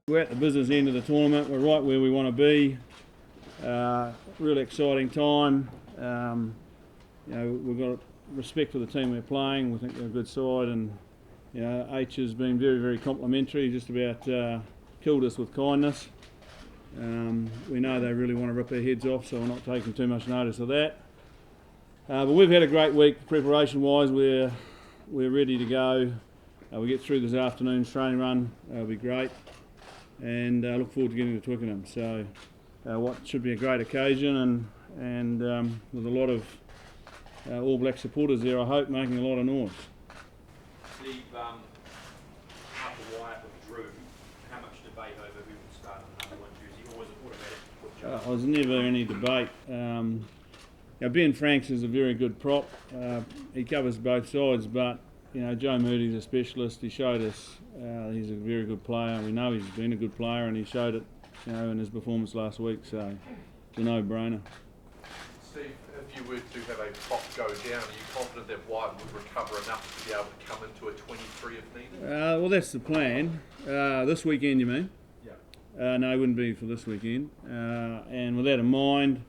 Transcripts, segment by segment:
We're at the business end of the tournament. We're right where we want to be. Really exciting time. We've got respect for the team we're playing. We think they're a good side, and H has been very, very complimentary. Just about killed us with kindness. We know they really want to rip our heads off, so we're not taking too much notice of that. But we've had a great week preparation-wise. We're ready to go. We get through this afternoon's training run. It'll be great, and look forward to getting to Twickenham. So, what should be a great occasion, and with a lot of All Black supporters there, I hope, making a lot of noise. Steve, after Wyatt withdrew, how much debate over who would start on the number one jersey, or was it automatic? There was never any debate. Ben Franks is a very good prop. He covers both sides, but Joe Moody's a specialist. He showed us he's a very good player. We know he's been a good player, and he showed it in his performance last week, so it's a no-brainer. Steve, if you were to have a prop go down, are you confident that Wyatt would recover enough to be able to come into a 23 if needed? Well, that's the plan. This weekend, you mean? Yeah. No, it wouldn't be for this weekend. And with that in mind,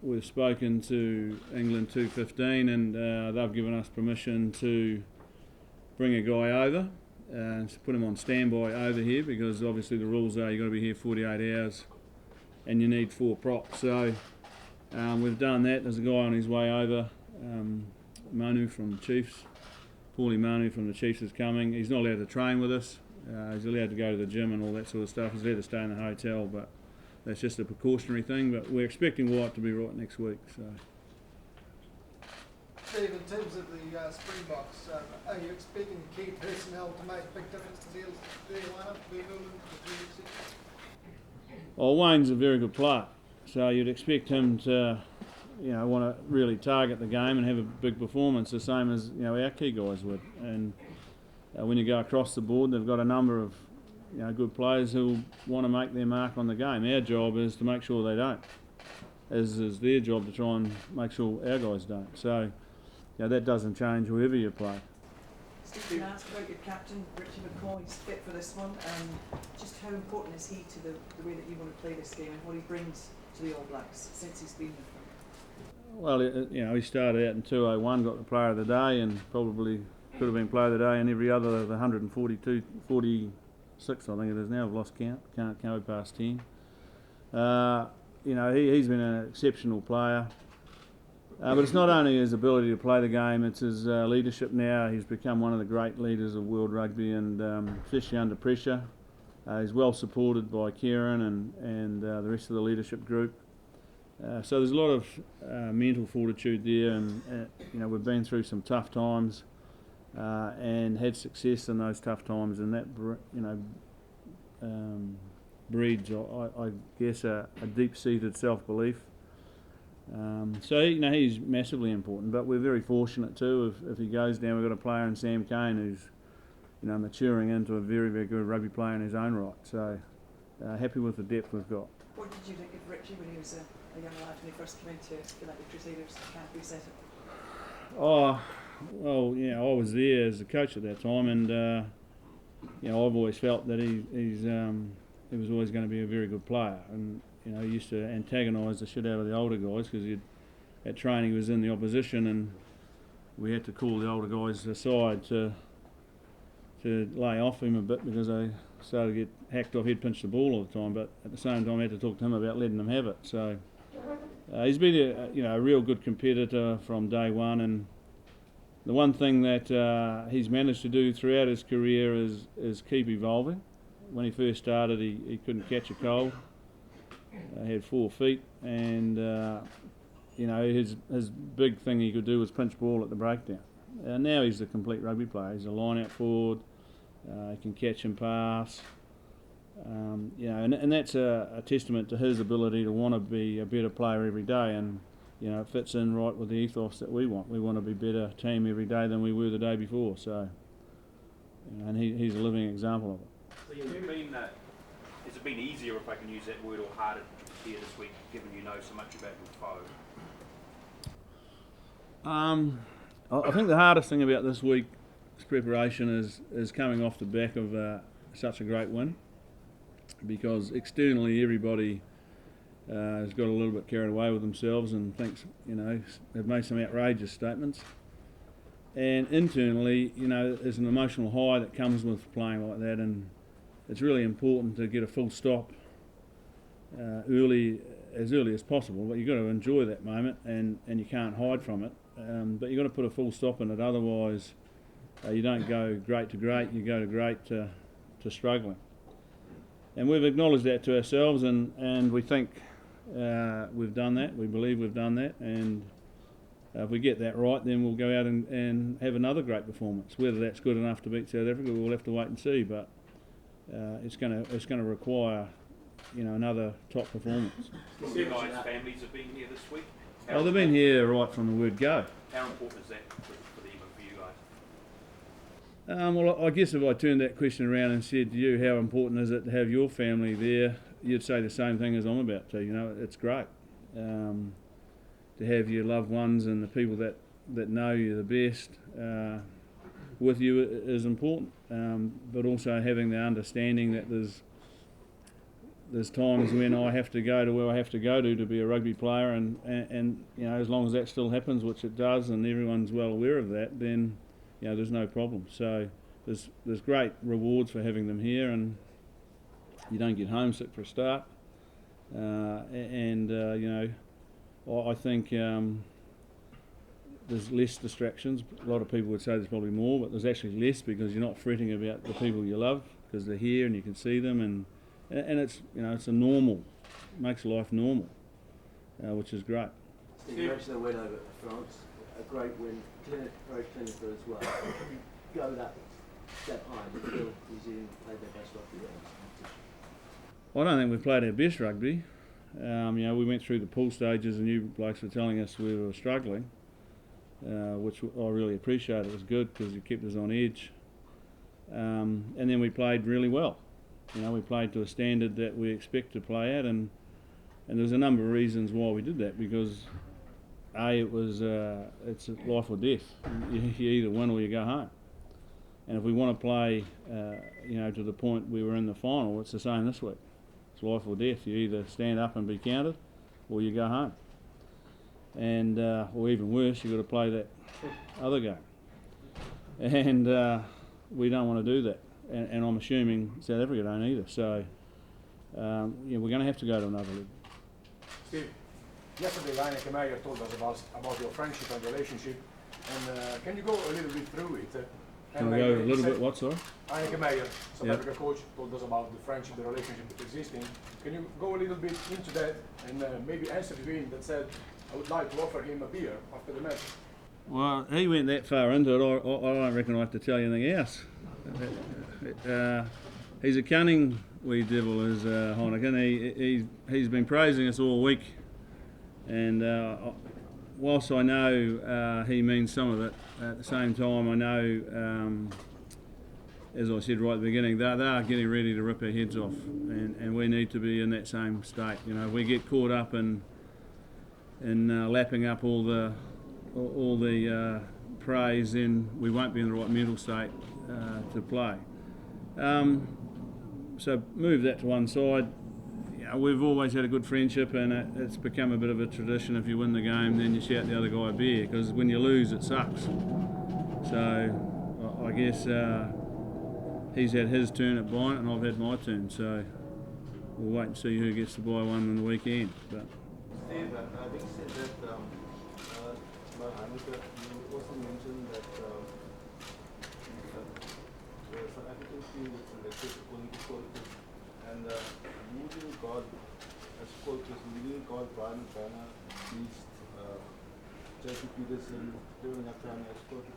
we've spoken to England 215, and they've given us permission to bring a guy over, to put him on standby over here, because obviously the rules are you've got to be here 48 hours and you need 4 props. So we've done that. There's a guy on his way over, Manu from the Chiefs. Paulie Manu from the Chiefs is coming. He's not allowed to train with us. He's allowed to go to the gym and all that sort of stuff. He's allowed to stay in the hotel, but that's just a precautionary thing. But we're expecting Wyatt to be right next week. So. Steve, in terms of the Springboks, are you expecting key personnel to make a big difference to their lineup, Well, Wayne's a very good player, so you'd expect him to, want to really target the game and have a big performance, the same as our key guys would. And when you go across the board, they've got a number of good players who want to make their mark on the game. Our job is to make sure they don't, as is their job to try and make sure our guys don't. So that doesn't change whoever you play. Steve, can I ask about your captain, Richie McCaw? He's fit for this one. Just how important is he to the way that you want to play this game and what he brings to the All Blacks since he's been with them? Well, he started out in 201, got the player of the day, and probably could have been player of the day in every other of the 142, 46 I think it is now. I've lost count. Can't go past 10. He's been an exceptional player. But it's not only his ability to play the game, it's his leadership now. He's become one of the great leaders of world rugby, and especially under pressure. He's well supported by Kieran and the rest of the leadership group. So there's a lot of mental fortitude there, and we've been through some tough times and had success in those tough times, and that breeds, I guess, a deep-seated self-belief. So he's massively important, but we're very fortunate too. If he goes down, we've got a player in Sam Cane who's maturing into a very, very good rugby player in his own right. So happy with the depth we've got. What did you think of Richie when he was a young lad when he first came into the Crusaders camp reset? Oh, well, I was there as a coach at that time, and I've always felt that he was always going to be a very good player, and he used to antagonise the shit out of the older guys because at training he was in the opposition, and we had to call the older guys aside to lay off him a bit because they started to get hacked off. He'd pinch the ball all the time, but at the same time I had to talk to him about letting them have it. So he's been a real good competitor from day one, and the one thing that he's managed to do throughout his career is keep evolving. When he first started, he couldn't catch a cold. He had 4 feet, and his big thing he could do was pinch ball at the breakdown. Now he's a complete rugby player. He's a line-out forward. He can catch and pass. And that's a testament to his ability to want to be a better player every day, and it fits in right with the ethos that we want. We want to be a better team every day than we were the day before. So, and he's a living example of it. So has it been easier, if I can use that word, or harder to prepare this week, given you know so much about your foe? I think the hardest thing about this week's preparation is coming off the back of such a great win, because externally everybody has got a little bit carried away with themselves and thinks, have made some outrageous statements. And internally, there's an emotional high that comes with playing like that, and it's really important to get a full stop as early as possible. But you've got to enjoy that moment, and you can't hide from it. But you've got to put a full stop in it, otherwise you don't go great to great, you go to great to struggling. And we've acknowledged that to ourselves, and we think we've done that, we believe we've done that, and if we get that right, then we'll go out and have another great performance. Whether that's good enough to beat South Africa, we'll have to wait and see, but it's going to require another top performance. You guys' families have been here this week? Oh, they've been here right from the word go. How important is that for them and for you guys? Well, I guess if I turned that question around and said to you, how important is it to have your family there, you'd say the same thing as I'm about to. It's great. To have your loved ones and the people that know you the best with you is important, but also having the understanding that there's times when I have to go to where I have to go to be a rugby player, and as long as that still happens, which it does, and everyone's well aware of that, then there's no problem. So there's great rewards for having them here, and you don't get homesick for a start, I think there's less distractions. A lot of people would say there's probably more, but there's actually less, because you're not fretting about the people you love, because they're here and you can see them, and it's it's a normal, makes life normal, which is great. Steve, you mentioned the win over France, a great win, very clinical as well. Go that step high, do you feel New Zealand played their best rugby in this competition? I don't think we've played our best rugby. We went through the pool stages and you blokes were telling us we were struggling, which I really appreciate. It was good because it kept us on edge. And then we played really well. We played to a standard that we expect to play at, and there's a number of reasons why we did that, because it's life or death. You either win or you go home. And if we want to play, to the point we were in the final, it's the same this week. It's life or death. You either stand up and be counted, or you go home. And or even worse, you've got to play that other game. And we don't want to do that. And I'm assuming South Africa don't either. So we're going to have to go to another league. Steve, yesterday Heineke Meyer told us about your friendship and relationship, and can you go a little bit through it? Can I go a little bit, what, sorry? Heineke Meyer, South Africa coach, told us about the friendship, the relationship existing. Can you go a little bit into that and maybe answer to him that said, I would like to offer him a beer after the match? Well, he went that far into it, I don't reckon I have to tell you anything else. He's a cunning wee devil, is Heineken. He's been praising us all week, and whilst I know he means some of it, at the same time I know, as I said right at the beginning, they are getting ready to rip our heads off, and we need to be in that same state. We get caught up in lapping up all the praise, then we won't be in the right mental state to play. So move that to one side. We've always had a good friendship, and it's become a bit of a tradition. If you win the game, then you shout the other guy a beer, because when you lose, it sucks. So I guess he's had his turn at buying it, and I've had my turn. So we'll wait and see who gets to buy one on the weekend. But Steve, having said that, Heineke, you also mentioned that the South African team was selected according to coaches, and you didn't got, as coaches, you didn't got Brian Banner, Beast, Jackie Peterson, during that time as coach.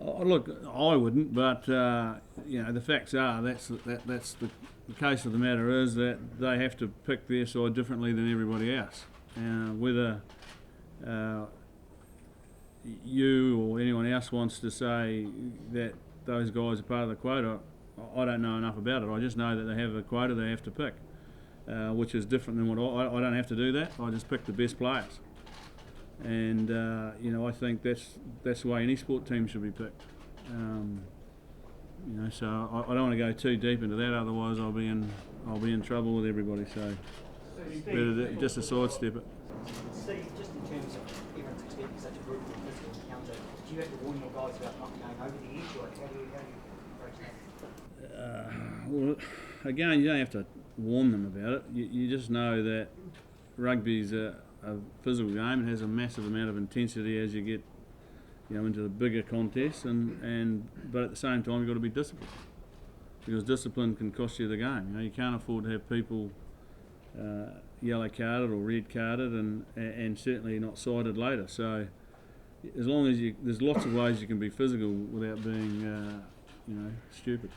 oh, look, I wouldn't, but the facts are that's the case of the matter is that they have to pick their side differently than everybody else. Whether you or anyone else wants to say that those guys are part of the quota, I don't know enough about it. I just know that they have a quota they have to pick, which is different than what I don't have to do that. I just pick the best players, and I think that's the way any sport team should be picked. You know, so I don't want to go too deep into that. Otherwise, I'll be in trouble with everybody. So better just to sidestep it. Steve, just in terms of everyone's expecting such a brutal physical encounter, do you have to warn your guys about not going over the edge, or how do you approach that? Well, again, you don't have to warn them about it. You just know that rugby's a physical game. It has a massive amount of intensity as you get, you know, into the bigger contests, but at the same time you've got to be disciplined, because discipline can cost you the game. You know, you can't afford to have people yellow carded or red carded, and certainly not cited later. So as long as there's lots of ways you can be physical without being, you know, stupid.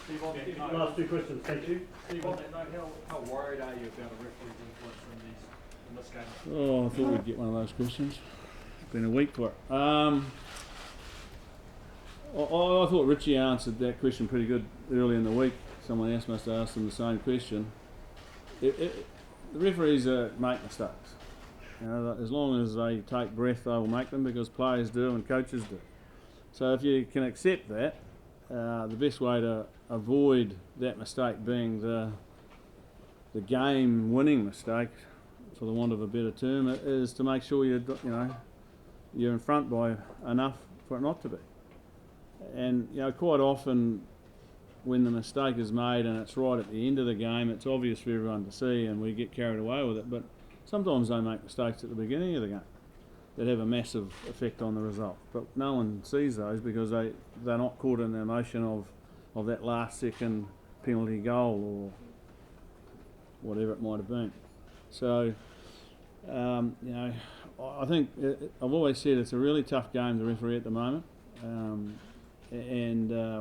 Steve, last two questions, thank you. Steve, on that note, how worried are you about a referee's influence in this game? Oh, I thought we'd get one of those questions. It's been a week for it. I thought Richie answered that question pretty good early in the week. Someone else must have asked him the same question. The referees make mistakes. You know, as long as they take breath, they will make them, because players do and coaches do. So if you can accept that, the best way to avoid that mistake being the game-winning mistake, for the want of a better term, is to make sure you're in front by enough for it not to be. And you know, quite often when the mistake is made and it's right at the end of the game, it's obvious for everyone to see, and we get carried away with it. But sometimes they make mistakes at the beginning of the game that have a massive effect on the result. But no one sees those because they're not caught in the emotion of that last second penalty goal or whatever it might have been. So, you know, I think I've always said it's a really tough game to referee at the moment, and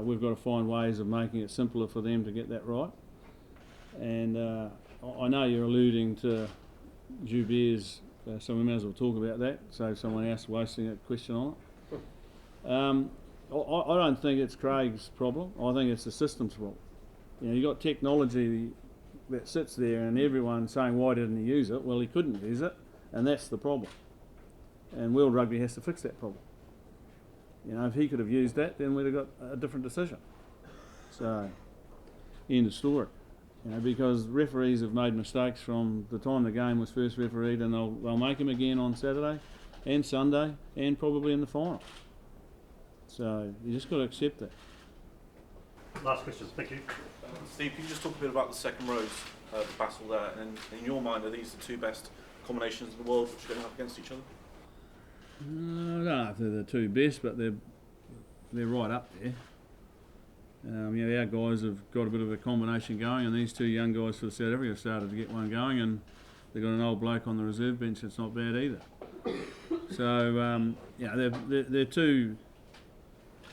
we've got to find ways of making it simpler for them to get that right. And I know you're alluding to Joubert's, so we may as well talk about that, so someone else wasting a question on it. I don't think it's Craig's problem. I think it's the system's problem. You know, you've got technology that sits there and everyone's saying, why didn't he use it? Well, he couldn't use it, and that's the problem. And World Rugby has to fix that problem. You know, if he could have used that, then we'd have got a different decision. So, end of story. You know, because referees have made mistakes from the time the game was first refereed, and they'll make them again on Saturday and Sunday and probably in the final. So you just got to accept that. Last question, thank you. Steve, can you just talk a bit about the second rows, the battle there, and in your mind, are these the two best combinations in the world which are going up against each other? I don't know if they're the two best, but they're right up there. You know, our guys have got a bit of a combination going, and these two young guys for South Africa started to get one going, and they've got an old bloke on the reserve bench that's not bad either. So, you know, they're two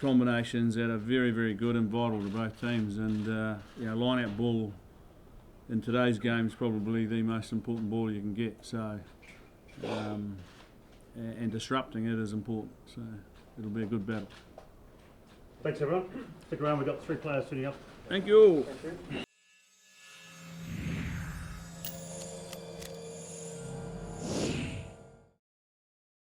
combinations that are very, very good and vital to both teams, and you know, line-out ball in today's game is probably the most important ball you can get. So, and disrupting it is important. So, it'll be a good battle. Thanks everyone. Stick around, we've got 3 players tuning up. Thank you. Thank you.